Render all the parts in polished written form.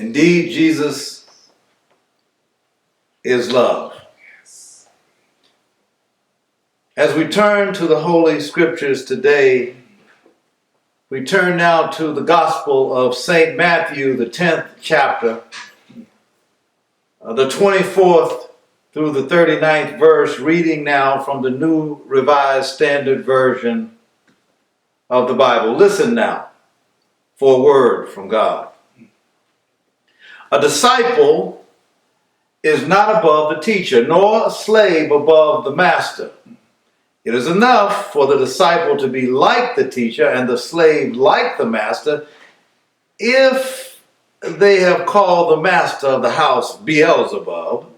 Indeed, Jesus is love. As we turn to the Holy Scriptures today, we turn now to the Gospel of St. Matthew, the 10th chapter, the 24th through the 39th verse, reading now from the New Revised Standard Version of the Bible. Listen now for a word from God. A disciple is not above the teacher, nor a slave above the master. It is enough for the disciple to be like the teacher and the slave like the master if they have called the master of the house Beelzebub.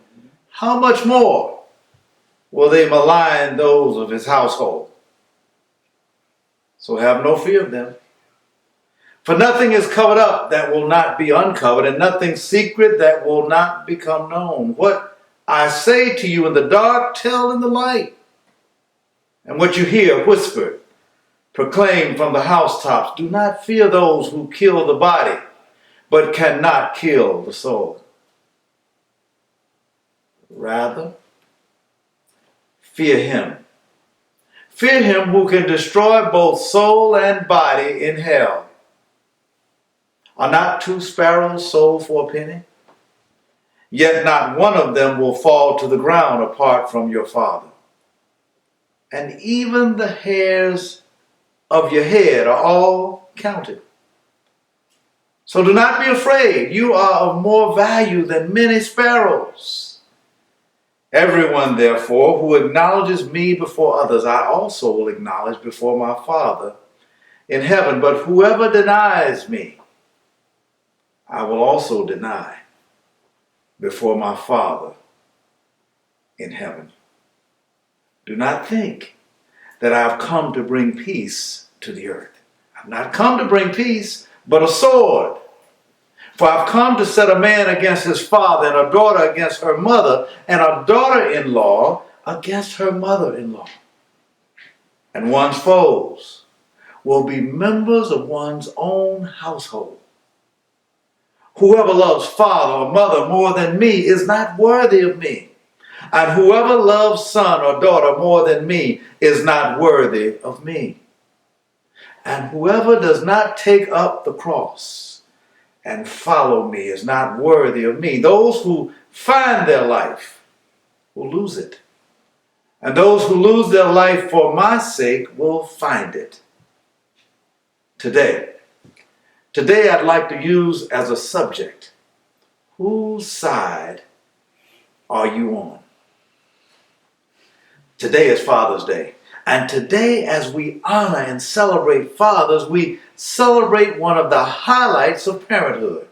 How much more will they malign those of his household? So have no fear of them. For nothing is covered up that will not be uncovered, and nothing secret that will not become known. What I say to you in the dark, tell in the light. And what you hear whispered, proclaim from the housetops. Do not fear those who kill the body, but cannot kill the soul. Rather, fear him. Fear him who can destroy both soul and body in hell. Are not 2 sparrows sold for a penny? Yet not one of them will fall to the ground apart from your Father. And even the hairs of your head are all counted. So do not be afraid. You are of more value than many sparrows. Everyone, therefore, who acknowledges me before others, I also will acknowledge before my Father in heaven. But whoever denies me, I will also deny before my Father in heaven. Do not think that I have come to bring peace to the earth. I have not come to bring peace, but a sword. For I have come to set a man against his father, and a daughter against her mother, and a daughter-in-law against her mother-in-law. And one's foes will be members of one's own household. Whoever loves father or mother more than me is not worthy of me. And whoever loves son or daughter more than me is not worthy of me. And whoever does not take up the cross and follow me is not worthy of me. Those who find their life will lose it. And those who lose their life for my sake will find it. Today I'd like to use as a subject, whose side are you on? Today is Father's Day. And today, as we honor and celebrate fathers, we celebrate one of the highlights of parenthood.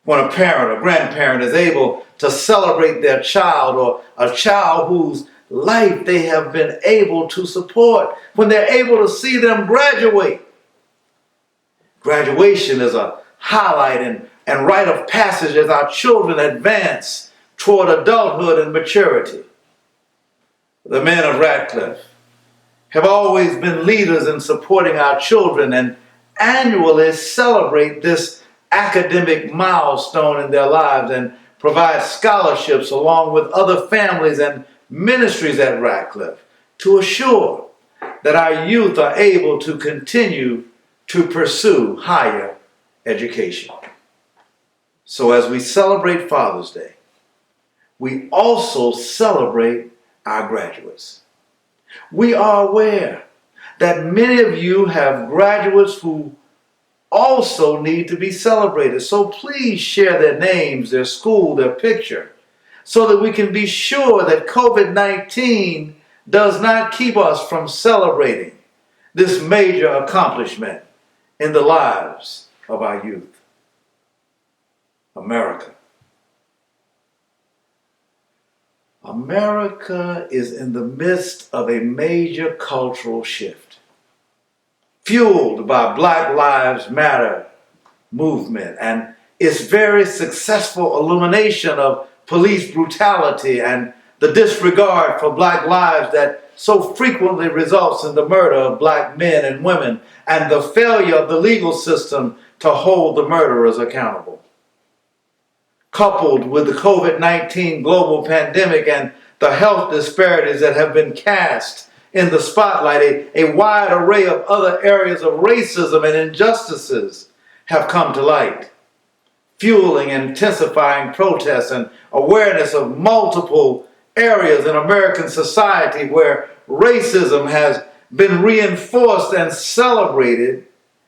When a parent or grandparent is able to celebrate their child, or a child whose life they have been able to support, when they're able to see them graduate. Graduation is a highlight and rite of passage as our children advance toward adulthood and maturity. The men of Radcliffe have always been leaders in supporting our children and annually celebrate this academic milestone in their lives and provide scholarships along with other families and ministries at Radcliffe to assure that our youth are able to continue to pursue higher education. So as we celebrate Father's Day, we also celebrate our graduates. We are aware that many of you have graduates who also need to be celebrated. So please share their names, their school, their picture, so that we can be sure that COVID-19 does not keep us from celebrating this major accomplishment in the lives of our youth. America. America is in the midst of a major cultural shift, fueled by Black Lives Matter movement and its very successful elimination of police brutality and the disregard for Black lives that so frequently results in the murder of Black men and women, and the failure of the legal system to hold the murderers accountable. coupled with the COVID-19 global pandemic and the health disparities that have been cast in the spotlight, a wide array of other areas of racism and injustices have come to light, fueling and intensifying protests and awareness of multiple areas in American society where racism has been reinforced and celebrated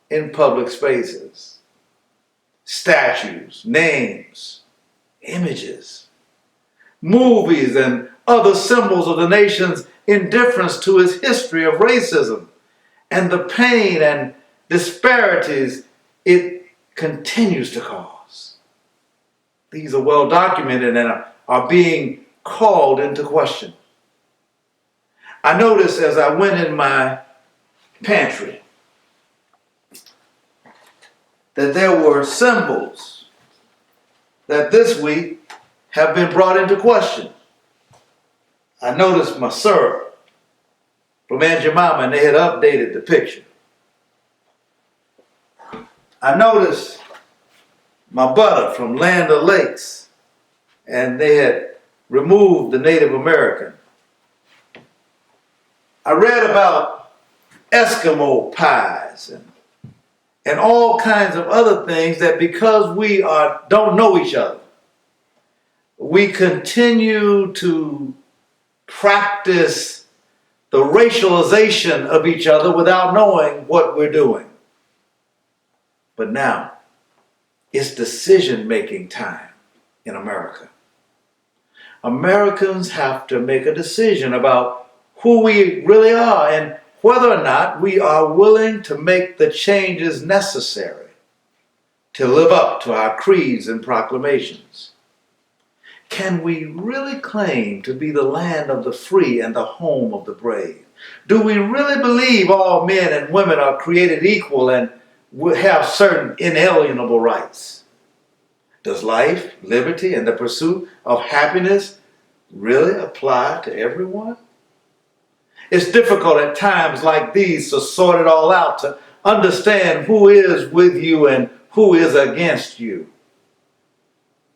in public spaces. Statues, names, images, movies, and other symbols of the nation's indifference to its history of racism and the pain and disparities it continues to cause. These are well documented and are being called into question. I noticed as I went in my pantry that there were symbols that this week have been brought into question. I noticed my syrup from Aunt Jemima, and they had updated the picture. I noticed my butter from Land O'Lakes, and they had removed the Native American. I read about Eskimo pies and all kinds of other things that because we don't know each other, we continue to practice the racialization of each other without knowing what we're doing. But now, it's decision-making time in America. Americans have to make a decision about who we really are and whether or not we are willing to make the changes necessary to live up to our creeds and proclamations. Can we really claim to be the land of the free and the home of the brave? Do we really believe all men and women are created equal and have certain inalienable rights? Does life, liberty, and the pursuit of happiness really apply to everyone? It's difficult at times like these to sort it all out, to understand who is with you and who is against you.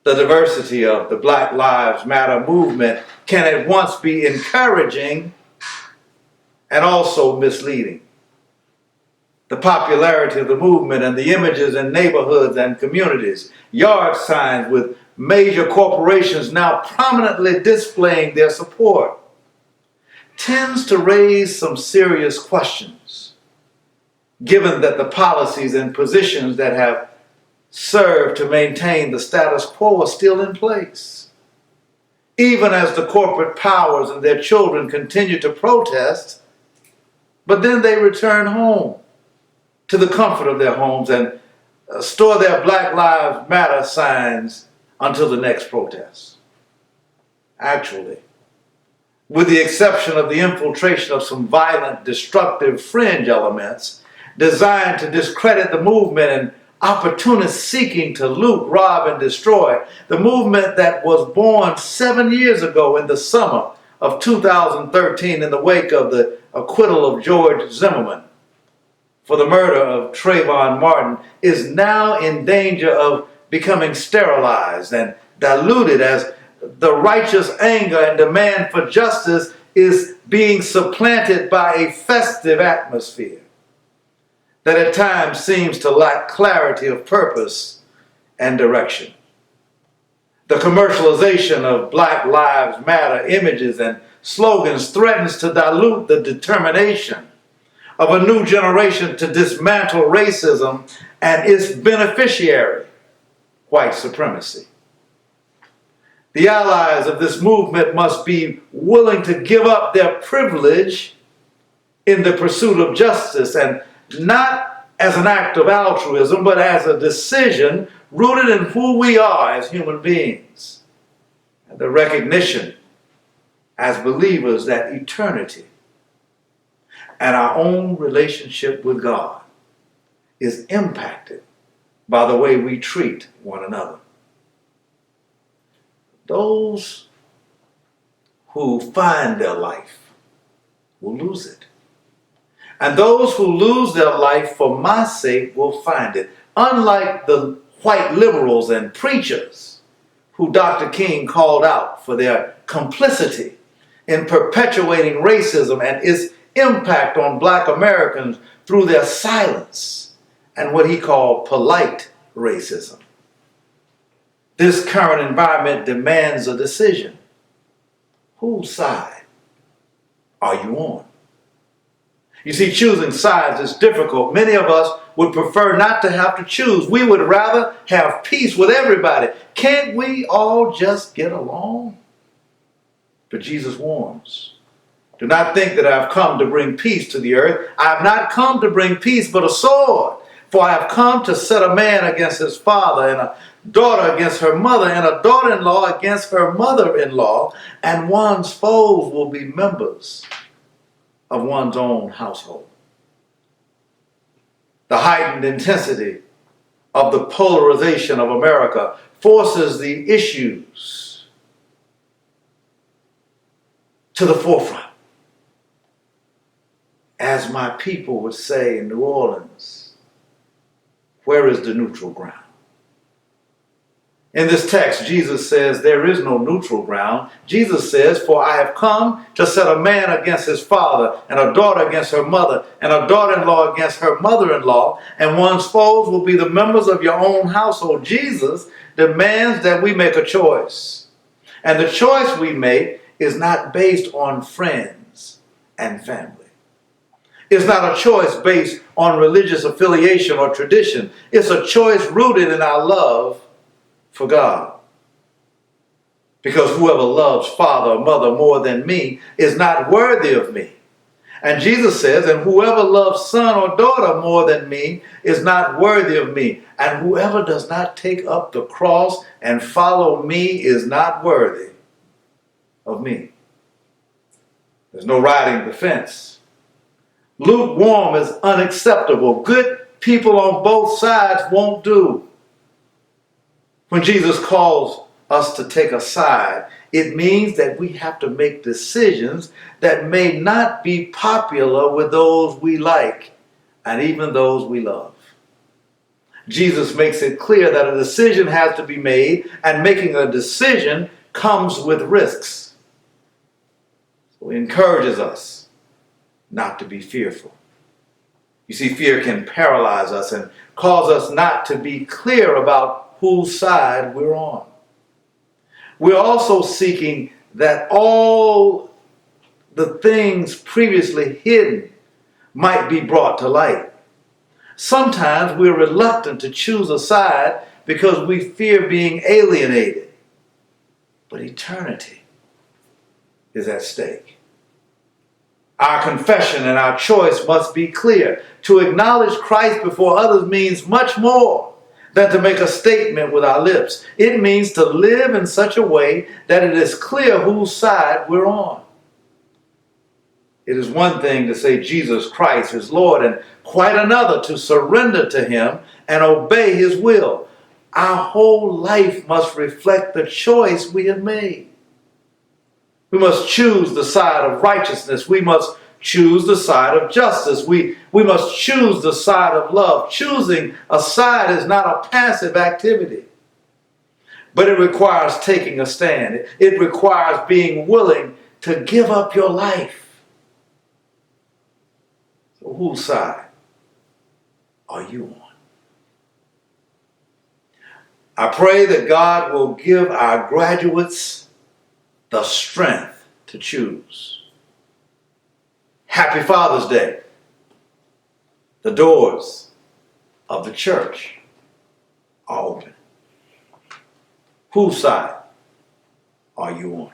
The diversity of the Black Lives Matter movement can at once be encouraging and also misleading. The popularity of the movement and the images in neighborhoods and communities, yard signs with major corporations now prominently displaying their support, tends to raise some serious questions, given that the policies and positions that have served to maintain the status quo are still in place. Even as the corporate powers and their children continue to protest, but then they return home to the comfort of their homes and store their Black Lives Matter signs until the next protest. Actually, with the exception of the infiltration of some violent, destructive fringe elements designed to discredit the movement and opportunists seeking to loot, rob, and destroy, the movement that was born 7 years ago in the summer of 2013 in the wake of the acquittal of George Zimmerman for the murder of Trayvon Martin is now in danger of becoming sterilized and diluted as the righteous anger and demand for justice is being supplanted by a festive atmosphere that at times seems to lack clarity of purpose and direction. The commercialization of Black Lives Matter images and slogans threatens to dilute the determination of a new generation to dismantle racism and its beneficiary, white supremacy. The allies of this movement must be willing to give up their privilege in the pursuit of justice, and not as an act of altruism, but as a decision rooted in who we are as human beings, and the recognition as believers that eternity and our own relationship with God is impacted by the way we treat one another. Those who find their life will lose it. And those who lose their life for my sake will find it. Unlike the white liberals and preachers who Dr. King called out for their complicity in perpetuating racism and its impact on black Americans through their silence and what he called polite racism. This current environment demands a decision. Whose side are you on? You see, choosing sides is difficult. Many of us would prefer not to have to choose. We would rather have peace with everybody. Can't we all just get along? But Jesus warns, do not think that I have come to bring peace to the earth. I have not come to bring peace, but a sword. For I have come to set a man against his father, and a daughter against her mother, and a daughter-in-law against her mother-in-law, and one's foes will be members of one's own household. The heightened intensity of the polarization of America forces the issues to the forefront. As my people would say in New Orleans, where is the neutral ground? In this text, Jesus says there is no neutral ground. Jesus says, for I have come to set a man against his father, and a daughter against her mother, and a daughter-in-law against her mother-in-law, and one's foes will be the members of your own household. Jesus demands that we make a choice. And the choice we make is not based on friends and family. It's not a choice based on religious affiliation or tradition. It's a choice rooted in our love for God. Because whoever loves father or mother more than me is not worthy of me. And Jesus says, and whoever loves son or daughter more than me is not worthy of me. And whoever does not take up the cross and follow me is not worthy of me. There's no riding the fence. Lukewarm is unacceptable. Good people on both sides won't do. When Jesus calls us to take a side, it means that we have to make decisions that may not be popular with those we like and even those we love. Jesus makes it clear that a decision has to be made, and making a decision comes with risks. So he encourages us not to be fearful. You see, fear can paralyze us and cause us not to be clear about whose side we're on. We're also seeking that all the things previously hidden might be brought to light. Sometimes we're reluctant to choose a side because we fear being alienated. But eternity is at stake. Our confession and our choice must be clear. To acknowledge Christ before others means much more than to make a statement with our lips. It means to live in such a way that it is clear whose side we're on. It is one thing to say Jesus Christ is Lord, and quite another to surrender to him and obey his will. Our whole life must reflect the choice we have made. We must choose the side of righteousness. We must choose the side of justice. We must choose the side of love. Choosing a side is not a passive activity, but it requires taking a stand. It requires being willing to give up your life. So whose side are you on? I pray that God will give our graduates the strength to choose. Happy Father's Day. The doors of the church are open. Whose side are you on?